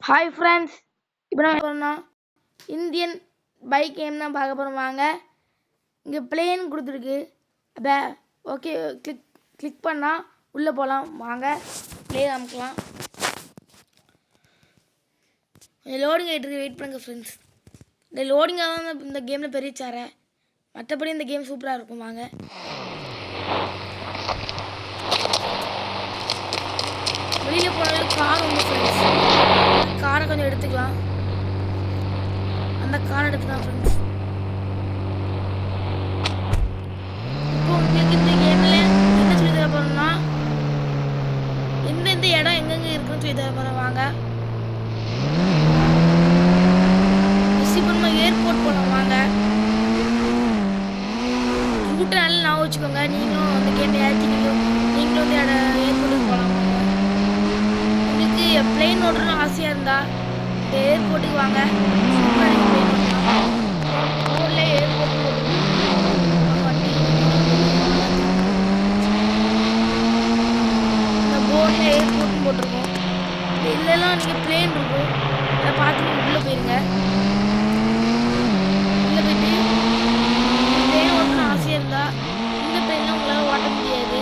Hi friends, இப்போ நம்ம போகிறோம்னா இந்தியன் பைக் கேம் தான் பார்க்க போகிறோம். வாங்க, இங்கே பிளேன் கொடுத்துருக்கு. அப்போ ஓகே கிளிக் பண்ணால் உள்ளே போகலாம். வாங்க பிளே அமைக்கலாம். லோடிங் ஆகிட்டு வெயிட் பண்ணுங்க ஃப்ரெண்ட்ஸ். இந்த லோடிங்காக தான் இந்த கேமில் பெரிய சாரை. மற்றபடி இந்த கேம் சூப்பராக இருக்கும். வாங்க வெளியில் போனாலும் கார் வந்து ஃப்ரெண்ட்ஸ், காரை கொஞ்சம் எடுத்துக்கலாம். அந்த கார் எடுத்துக்கலாம் ஃப்ரெண்ட்ஸ். இப்போ உங்களுக்கு இந்த கேமில் என்ன சொல்லி தர போகிறோம்னா, எந்தெந்த இடம் எங்கெங்கே இருக்குன்னு சொல்லி தர போகிறோம். வாங்க இப்போ ஏர்போர்ட் போகலாம். வாங்க, ரூட்டை நல்லா ஞாபகம் வச்சுக்கோங்க. நீங்களும் அந்த கேம் ஏற்றிக்கிட்டு நீங்களும் வந்து ஏர்போர்ட்டுக்கு போகலாம். உங்களுக்கு பிளேன் ஓட்டணும்னு ஆசையாக இருந்தால் இந்த ஏர்போர்ட்டுக்கு வாங்க. ஊரில் ஏர்போர்ட் வண்டி இந்த போர்டில் ஏர்போர்ட்னு போட்டிருக்கோம். இதெல்லாம் நீங்கள் பிளேன் இருக்கும், அதை பார்த்து உள்ளே போயிருங்க. உள்ளே போயிட்டு பிளேன் ஓட்டணும்னு ஆசையாக இருந்தால் இந்த பிளேன்லாம் உங்களால் ஓட்ட முடியாது.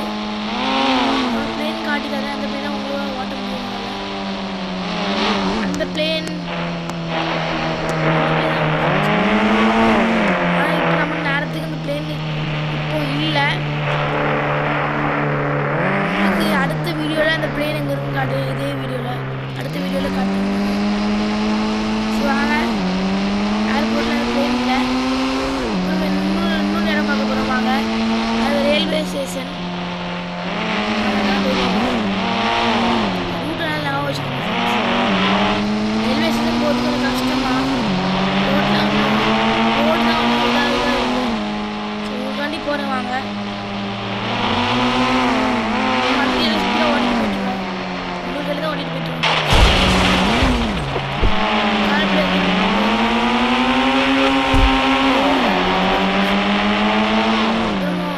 பிளேன் காட்டி தரேன், அந்த பிளேனை உங்களால் ஓட்ட முடியாது. அந்த பிளேன் ஆனால் இப்போ நம்ம நேரத்துக்கு அந்த பிளேன் இப்போ இல்லை. இது அடுத்த வீடியோவில் அந்த பிளேன் எங்கே இருக்குன்னு காட்டு. இதே வீடியோவில் அடுத்த வீடியோவில் காட்டு. ஸோ வாங்க, ஏர்போர்ட்டில் அந்த பிளேன் இல்லை. நம்ம இன்னொரு இடம் பார்க்க போகிறோம். வாங்க, அது ரயில்வே ஸ்டேஷன். ரூட்டை நல்லா ஞாபகம் வச்சுக்கோங்க. ரயில்வே ஸ்டேஷன் போகிறது கொஞ்சம் கஷ்டமா, ரோடு தான் இதாக இருக்கும். ஸோ உங்களுக்காண்டி போகிறேன். வாங்க, வண்டியில் ஸ்பீடாக ஓடிட்டு போயிட்டுருக்கோம். உங்களுக்கு தான் ஓடிட்டு போயிட்டுருக்கோம்.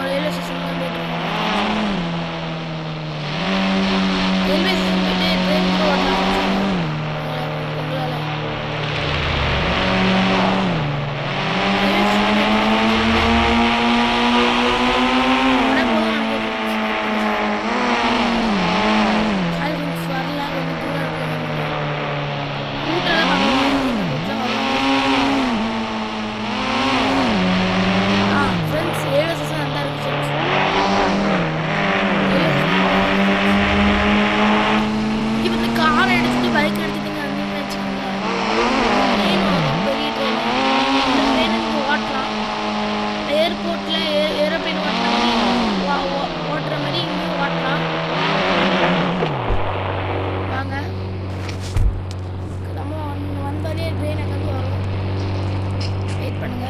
ரயில்வே ஸ்டேஷன் தான் போயிட்டுருக்கோம். ரயில்வே ஸ்டேஷன் போயிட்டு ட்ரெயின் கூட ஓட்டலாம் உங்களால். ஏர்போர்ட்டில் ஏரோப்ளேன் ஓட்டுற மாதிரி இங்கேயும் ஓட்டலாம். வாங்க, நம்ம வந்தாலே ட்ரெயின் அங்கே வரும். வெயிட் பண்ணுங்க,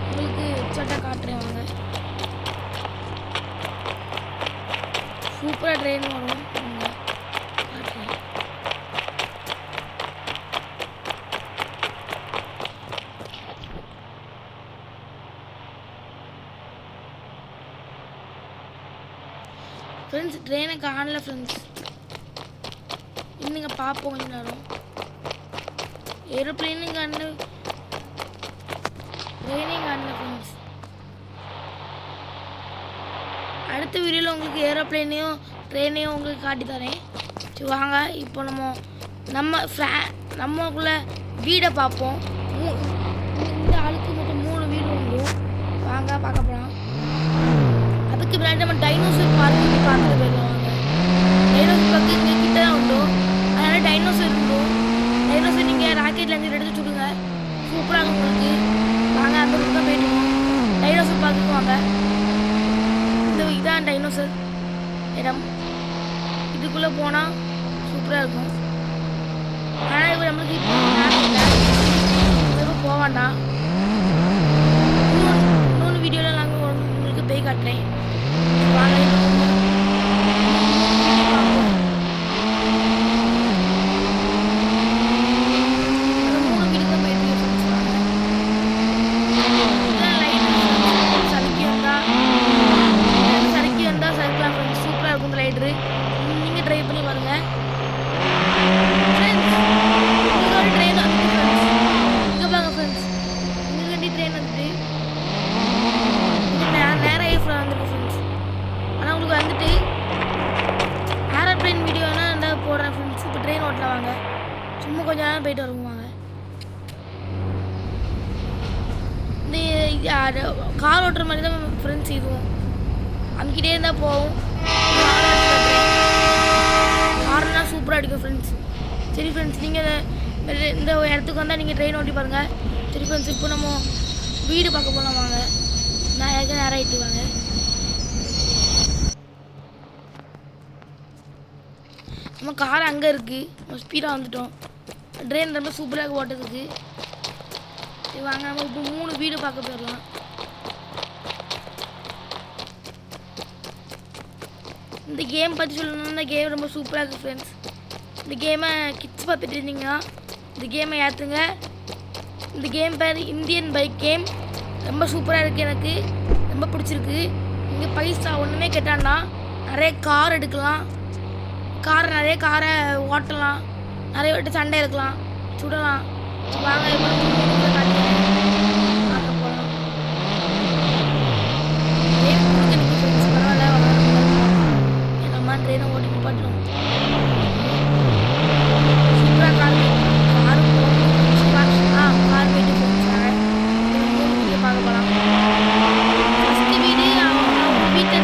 உங்களுக்கு எக்ஸாக்டாக காட்டுறேன். வாங்க, சூப்பராக ட்ரெயின் வரும். காட்டுறேன். ஃப்ரெண்ட்ஸ், ட்ரெயினை காணல ஃப்ரெண்ட்ஸ். இன்னுங்க பார்ப்போம் கொஞ்ச நேரம். ஏரோப்ளேனும் காணல, ட்ரெயினையும் காணல ஃப்ரெண்ட்ஸ். அடுத்த வீடியோவில் உங்களுக்கு ஏரோப்ளேனையும் ட்ரெயினையும் உங்களுக்கு காட்டி தரேன். சரி வாங்க, இப்போ நம்மக்குள்ள வீடை பார்ப்போம். இந்த ஆளுக்கு மொத்தம் 3 வீடு உண்டு. வாங்க பார்க்க போகலாம். அதுக்கு பின்னாடி நம்ம டைனோசர் பார்க்கு பார்த்துட்டு போயிடுவோம். வாங்க, டைனோசர் பார்க்கு இங்கே கிட்ட தான் உண்டு. அதனால் டைனோசர் உண்டு. டைனோசர் நீங்கள் ராக்கெட்லேருந்து எடுத்து சுடுங்க, சூப்பராக இருக்கும் உங்களுக்கு. வாங்க, அந்த பக்கம் தான் போயிட்டு டைனோசர் பார்க்குக்கு வாங்க. இதான் டைனோசர் இடம். இதுக்குள்ளே போனால் சூப்பராக இருக்கும். ஆனால் இப்போ நம்மளுக்கு இப்போ போக வேண்டாம். இன்னொன்று வீடியோவில் நாங்கள் உங்களுக்கு போய் காட்டுறேன். வாங்க, அந்த 3 வீடு தான் போயிட்டு சறுக்கி வந்தால் சறுக்கலாம் ஃப்ரெண்ட்ஸ். சூப்பராக இருக்கும் ரைடரு. நீங்கள் ட்ரை பண்ணி பாருங்கள். வாங்க. சும்மா கொஞ்ச நேரம் போயிட்டு வருவாங்க. இந்த கார் ஓட்டுற மாதிரி தான் ஃப்ரெண்ட்ஸ் இதுவும். அங்கிட்டே இருந்தால் போகும். கார்லாம் சூப்பராக அடிக்கும் ஃப்ரெண்ட்ஸ். சரி ஃப்ரெண்ட்ஸ், நீங்கள் இந்த இடத்துக்கு வந்தால் நீங்கள் ட்ரெயின் ஓட்டி பாருங்கள். சரி ஃப்ரெண்ட்ஸ், இப்போ நம்ம வீடு பார்க்க போகலாம் வாங்க. நான் ஏற்கனவே நேரம் ஆகிட்டு வாங்க. நம்ம கார் அங்கே இருக்குது. நம்ம ஸ்பீடாக வந்துட்டோம். ட்ரெயின் ரொம்ப சூப்பராக ஓட்டுறதுக்கு. சரி வாங்க, நம்ம இப்போ 3 வீடு பார்க்க போயிடலாம். இந்த கேம் பற்றி சொல்லணும்னா இந்த கேம் ரொம்ப சூப்பராக இருக்குது ஃப்ரெண்ட்ஸ். இந்த கேமை கிட்ஸ் பார்த்துட்டு இருந்தீங்கன்னா இந்த கேமை ஏற்றுங்க. இந்த கேம் பேர் இந்தியன் பைக் கேம். ரொம்ப சூப்பராக இருக்குது, எனக்கு ரொம்ப பிடிச்சிருக்கு. இங்கே பைசா ஒன்றுமே கேட்டான்னா நிறைய கார் எடுக்கலாம். நிறைய காரை ஓட்டலாம். நிறைய விட்டு சண்டை இருக்கலாம், சுடலாம். வாங்க பார்க்க போகலாம். பரவாயில்ல, நம்ம ட்ரெயினை ஓட்டி நிப்பாட்டணும். சூப்பராக கார் போயிட்டு போகிறாங்க. 3 வீடு பார்க்க போகலாம். ஃபஸ்ட்டு வீடு வீட்டை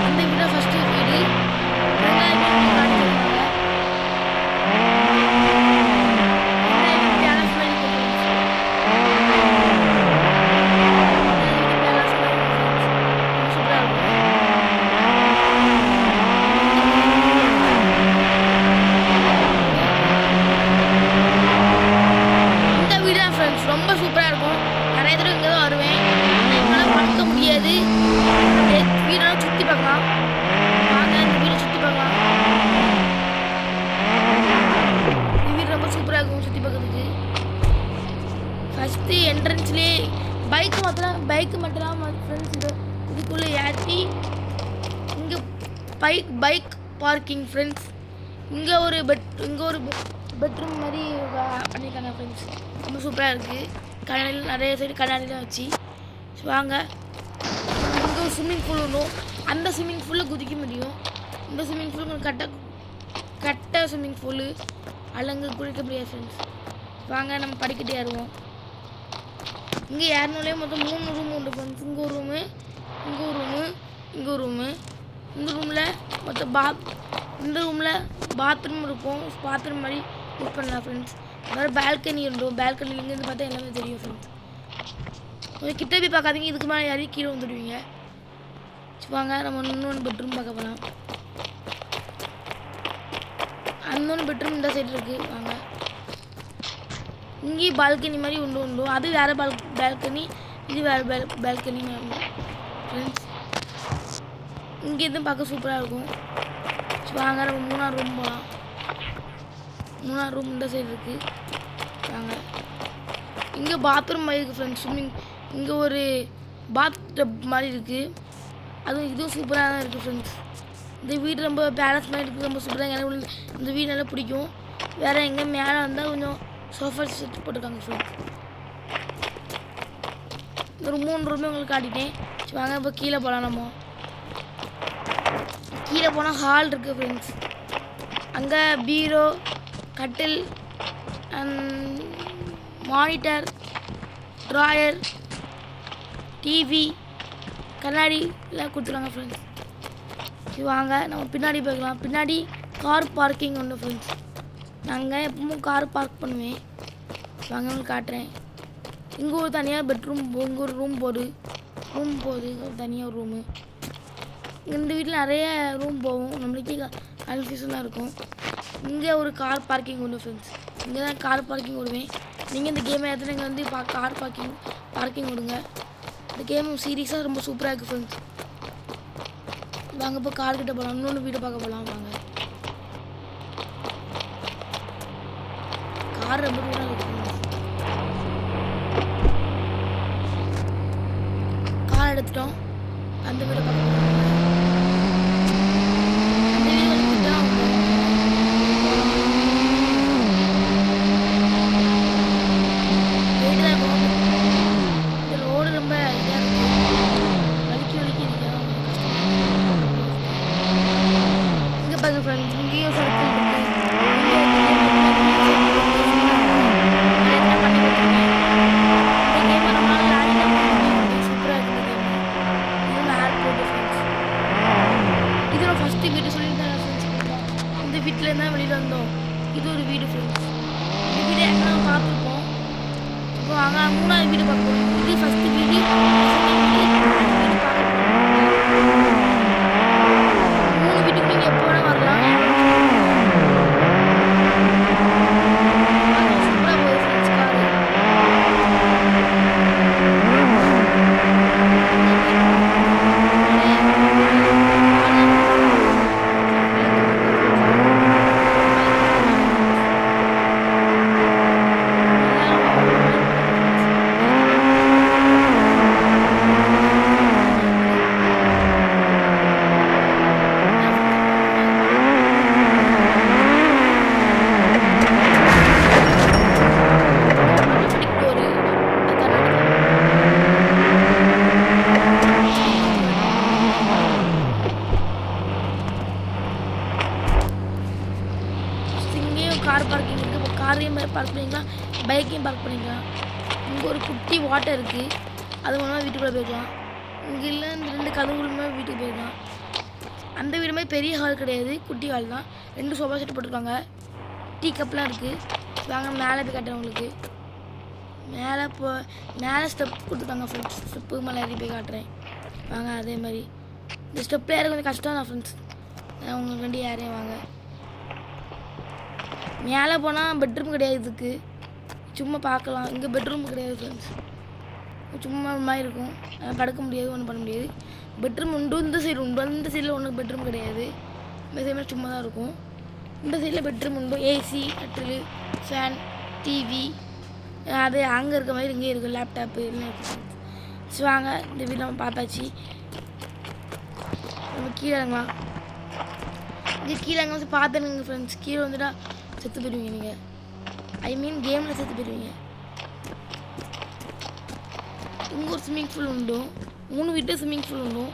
அந்த வீடு ஃபஸ்ட்டு வீடு. ரொம்ப சூப்பராக இருக்கும். நிறைய தடவை இங்கே தான் வருவேன். என்னால் பார்க்க முடியாது. வீடெல்லாம் சுற்றி பார்க்கலாம் வாங்க. இந்த வீடை சுற்றி பார்க்கலாம். இந்த வீடு ரொம்ப சூப்பராக இருக்கும் சுற்றி பார்க்கறதுக்கு. ஃபஸ்ட்டு என்ட்ரன்ஸ்லேயே பைக்கு மட்டும் ஃப்ரெண்ட்ஸ் இதுக்குள்ளே ஏற்றி இங்கே பைக் பார்க்கிங் ஃப்ரெண்ட்ஸ். இங்கே ஒரு பெட்ரூம் மாதிரி பண்ணியிருக்காங்க ஃப்ரெண்ட்ஸ். ரொம்ப சூப்பராக இருக்குது. கண்ணாடியில் நிறைய சைடு கண்ணாடிலாம் வச்சு வாங்க. இங்கே ஒரு ஸ்விம்மிங் பூல் ஒன்றும், அந்த ஸ்விம்மிங் பூலில் குதிக்க முடியும். இந்த ஸ்விம்மிங் பூல் கட்ட ஸ்விம்மிங் பூலு, அதில் இங்கே குளிக்க முடியாது ஃப்ரெண்ட்ஸ். வாங்க நம்ம படிக்கட்டு ஏறுவோம். இங்கே ஏறினாலே மொத்தம் 3 ரூம் உண்டு ஃப்ரெண்ட்ஸ். இங்கே ஒரு ரூமு, இங்கே ஒரு ரூமு, இங்கே ஒரு ரூமு. இந்த ரூமில் மொத்தம் இந்த ரூமில் பாத்ரூம் இருக்கும். பாத்ரூம் மாதிரி யூஸ் பண்ணலாம் ஃப்ரெண்ட்ஸ். வேறு பால்கனி உண்டும். பால்கனியில் இங்கேருந்து பார்த்தா எல்லாமே தெரியும் ஃப்ரெண்ட்ஸ். கொஞ்சம் கிட்ட போய் பார்க்காதீங்க, இதுக்கு மேலே யாரையும் கீழே வந்துடுவீங்க. வாங்க நம்ம இன்னொன்று பெட்ரூம் பார்க்க போகலாம். இன்னொன்று பெட்ரூம் இந்த சைடு இருக்குது வாங்க. இங்கேயும் பால்கனி மாதிரி உண்டு. அது வேறு பால்கனி, இது வேறு பால்கனி ஃப்ரெண்ட்ஸ். இங்கேருந்து பார்க்க சூப்பராக இருக்கும். வாங்க நம்ம 3ஆவது ரூம் போகலாம். 3ஆவது ரூம் இந்த சைடு இருக்குது வாங்க. இங்கே பாத்ரூம் மாதிரி இருக்குது ஃப்ரெண்ட்ஸ். இங்கே ஒரு பாத் டப் மாதிரி இருக்குது. இதுவும் சூப்பராக தான் இருக்குது ஃப்ரெண்ட்ஸ். இந்த வீடு ரொம்ப பேலன்ஸ் மாதிரி இருக்குது. ரொம்ப சூப்பராக எனக்கு இந்த வீடு நல்லா பிடிக்கும். வேறு எங்கே மேலே வந்தால் கொஞ்சம் சோஃபா செட் போட்டிருக்காங்க ஃப்ரெண்ட்ஸ். ஒரு 3 ரூமே உங்களுக்கு காட்டிட்டேன். வாங்க இப்போ கீழே போகலாம். நம்ம கீழே போனால் ஹால் இருக்குது ஃப்ரெண்ட்ஸ். அங்கே பீரோ, கட்டில், மானிட்டர், ட்ராயர், டிவி, கண்ணாடி எல்லாம் கொடுத்துருவாங்க ஃப்ரெண்ட்ஸ். வாங்க நம்ம பின்னாடி போய்க்கலாம். பின்னாடி கார் பார்க்கிங் ஒன்று ஃப்ரெண்ட்ஸ். நாங்கள் எப்பவும் கார் பார்க் பண்ணுவேன். வாங்க உங்களுக்கு காட்டுறேன். இங்கே ஒரு தனியாக பெட்ரூம், இங்கே ஒரு ரூம் போகுது தனியாக ஒரு ரூமு. இந்த வீட்டில் நிறைய ரூம் போகும். நம்மளுக்கே கன்ஃபியூஷனாக இருக்கும். இங்கே ஒரு கார் பார்க்கிங் ஒன்று ஃப்ரெண்ட்ஸ். இங்கே தான் கார் பார்க்கிங் விடுவேன். நீங்கள் இந்த கேமை ஏற்றின இங்கே வந்து கார் பார்க்கிங் விடுங்க. இந்த கேம் சீரியஸாக ரொம்ப சூப்பராக இருக்குது ஃப்ரெண்ட்ஸ். வாங்க இப்போ கார்கிட்ட போகலாம். இன்னொன்று வீடு பார்க்க போகலாம் வாங்க. கார் ரொம்ப தூரம் இருக்குது. கார் எடுத்துட்டோம். அந்த வீடை பார்க்க போகலாம். ஃப்ரெண்ட்ஸ் இங்கேயும் சர்க்கிள் ஃபஸ்ட்டு வீடு சொல்லியிருந்தேன் ஃப்ரெண்ட்ஸ். இந்த வீட்டில் தான் வெளியில் வந்தோம். இது ஒரு வீடு ஃப்ரெண்ட்ஸ். இந்த வீடு ஏற்கனவே பார்த்துருப்போம். இப்போ வாங்க 3வது வீடு பார்ப்போம். இது ஃபஸ்ட்டு வீடு, செகண்ட் வீடு, 3 வீட்டுக்கு நீங்கள் எப்போ வேணால் வரலாம். சூப்பராக போகுது ஃப்ரெண்ட்ஸ் காரு. கார் பார்க்கிங் இருக்குது. இப்போ காரையும் பார்க் பண்ணிக்கலாம், பைக்கையும் பார்க் பண்ணிக்கலாம். இங்கே ஒரு குட்டி வாட்டர் இருக்குது, அது மூலமாக வீட்டுக்குள்ளே போய்க்கலாம். இங்கே இல்லை இந்த 2 கதவுகளுமே வீட்டுக்கு போய்க்கலாம். அந்த வீடு மாதிரி பெரிய ஹால் கிடையாது, குட்டி ஹால் தான். 2 சோஃபா செட் போட்டிருக்காங்க, டீ கப்லாம் இருக்குது. வாங்க மேலே போய் காட்டுறேன் உங்களுக்கு. மேலே ஸ்டெப் கொடுத்துருக்காங்க ஃப்ரெண்ட்ஸ். ஸ்டெப்புக்கு மேலே ஏறி போய் காட்டுறேன் வாங்க. அதே மாதிரி இந்த ஸ்டெப்பில் ஏற கொஞ்சம் கஷ்டம் தான் ஃப்ரெண்ட்ஸ். உங்களுக்கு வேண்டி ஏறேன் வாங்க. மேலே போனால் பெட்ரூம் கிடையாது, இதுக்கு சும்மா பார்க்கலாம். இங்கே பெட்ரூம் கிடையாது ஃப்ரெண்ட்ஸ், சும்மா மாதிரி இருக்கும், படுக்க முடியாது, ஒன்றும் பண்ண முடியாது. பெட்ரூம் உண்டு, இந்த சைடு உண்டு. அந்த சைடில் ஒன்றும் பெட்ரூம் கிடையாது, இந்த சைடில் சும்மா தான் இருக்கும். இந்த சைடில் பெட்ரூம் உண்டு, ஏசி, கட்டில், ஃபேன், டிவி, அது அங்கே இருக்க மாதிரி இங்கே இருக்குது, லேப்டாப்பு எல்லாம் இருக்குது. ஸோ வாங்க இந்த வீடு நம்ம பார்த்தாச்சு. நம்ம கீழே இறங்கலாம். இங்கே கீழே இறங்க பார்த்துருங்க ஃப்ரெண்ட்ஸ். கீழே வந்துட்டா செத்து போயிடுவீங்க நீங்கள், ஐ மீன் கேமில் செத்து போயிடுவீங்க. இங்கே ஒரு ஸ்விம்மிங் பூல் உண்டு, 3 வீட்டு ஸ்விம்மிங் பூல் உண்டு.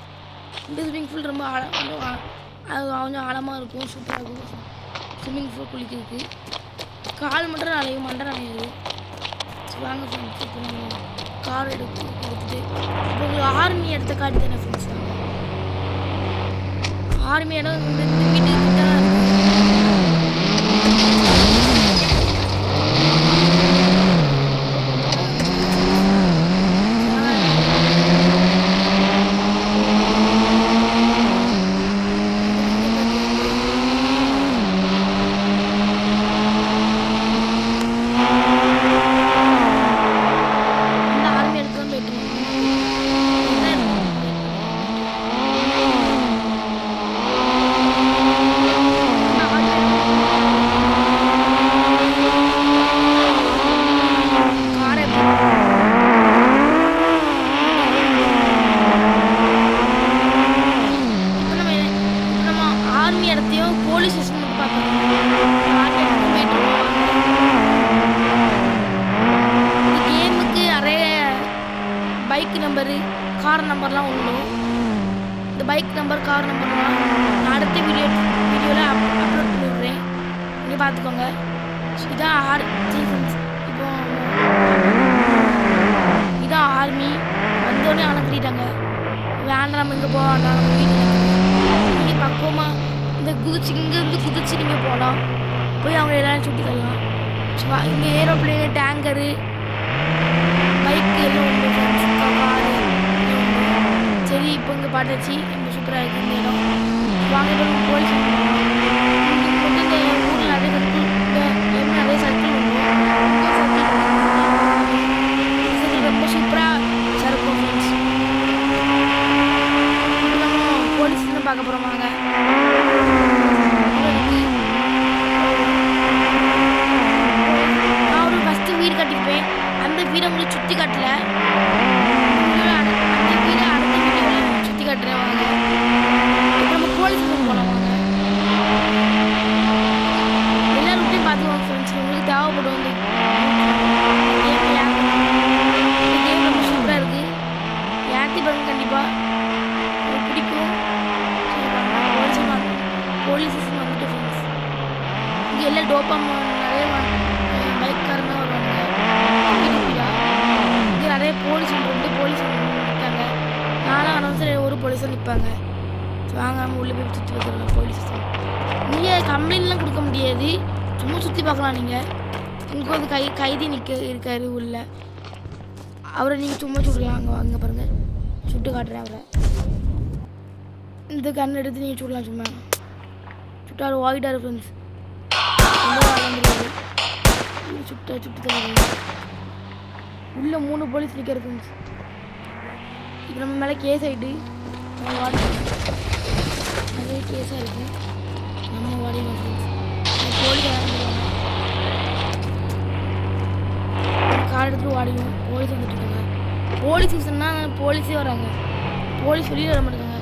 இந்த ஸ்விம்மிங் பூல் ரொம்ப கொஞ்சம் ஆழமாக இருக்கும், சூப்பராக இருக்கும் ஸ்விம்மிங் பூல் குளிக்கிறதுக்கு. கால் மட்டும் நனையும், மண்டை நனையாது. ஸோ வாங்க ஃப்ரெண்ட்ஸ், இப்போ நம்ம கார் எடுத்துட்டு இப்போ உங்களுக்கு ஆர்மி இடத்த காட்டி தானே ஃப்ரெண்ட்ஸ். ஆர்மி இடம் இந்த வீட்டுக்கு தான் கார் நம்பர்லாம் உண்டு. இந்த பைக் நம்பர், கார் நம்பர்லாம் நான் அடுத்த வீடியோவில் அப்லோட் பண்ணிவிடுறேன், நீங்கள் பார்த்துக்கோங்க. இதான் இப்போ இதான் ஆர்மி. வந்தோடனே அவனை கட்டிட்டாங்க, வேண்டாம் நம்ம இங்கே போக வேண்டாம், நம்ம வீடு நீங்கள் பக்குவமாக இந்த இங்கேருந்து குதிச்சு நீங்கள் போகலாம், போய் அவங்க எல்லாரும் சுற்றி தரலாம். இங்கே ஏரோப்ளேனு, டேங்கரு, பைக்கு எல்லாம் உண்டு ஃப்ரெண்ட்ஸ், காரு. சரி இப்போ இங்கே பார்த்தாச்சு, ரொம்ப சூப்பராக இருக்குது இந்த இடம். வாங்க இப்போ போலீஸ் இந்த ஊரில் நிறைய சர்க்கிள், இந்த நிறைய சர்க்கிள் உண்டு. சர்க்கிள் ரொம்ப சூப்பராக இருக்கும் ஃப்ரெண்ட்ஸ். நம்ம போலீஸ் தான் பார்க்க போகிறோம் வாங்க. நான் ஒரு ஃபஸ்ட்டு வீடு கட்டியிருப்பேன், அந்த வீடை உங்களுக்கு சுற்றி காட்டல, அந்த வீடை அடுத்த வீடியோவில் சுற்றி காட்டுறேன் வாங்க. இப்போ நம்ம போலீஸ் போகலாம் வாங்க. எல்லா ரூட்டையும் பார்த்துக்கோங்க ஃப்ரெண்ட்ஸ், உங்களுக்கு தேவைப்படும். வந்து இந்த கேம் ரொம்ப சூப்பராக இருக்குது, ஏற்றி பாருங்க, கண்டிப்பாக உங்களுக்கு பிடிக்கும். போலீஸ் ஸ்டேஷன் வந்துட்டு ஃப்ரெண்ட்ஸ், இங்கே எல்லாம் டோப்பாக நிறைய பைக்காரங்க வருவாங்க. இங்கே நிறைய போலீஸ் 2 போலீஸ் நிற்காங்க, 4 ஒரு போலீஸாக நிற்பாங்க. வாங்க நம்ம உள்ளே போய் சுற்றி பார்த்துக்கலாம் போலீஸ் ஸ்டேஷன். நீங்கள் கம்ப்ளைண்ட்லாம் கொடுக்க முடியாது, சும்மா சுற்றி பார்க்கலாம். நீங்கள் இங்கே வந்து கைதி இருக்காரு உள்ள, அவரை நீங்கள் சும்மா சுடலாம். அங்கே பாருங்கள், சுட்டு காட்டுறேன் அவரை. இந்த கண் எடுத்து நீங்கள் சுடலாம். சும்மா சுட்டாரு ஓடிட்டாரு ஃப்ரெண்ட்ஸ். சுட்டு தருவாங்க. உள்ள 3 போலீஸ் நிற்கிற ஃப்ரெண்ட்ஸ். இப்போ நம்ம மேலே கேஸ் ஆகிட்டு நம்ம வாடிடும், நிறைய கேஸாக இருக்கு. நம்ம வாடிடும் ஃப்ரெண்ட்ஸ். போலீஸ் இறந்துருவாங்க, கார் எடுத்துட்டு வாடிடும். போலீஸ் வந்துட்டு இருக்காங்க. போலீஸ் சொன்னால் போலீஸே வராங்க, போலீஸ் வெளியில் வர மாட்டாங்க.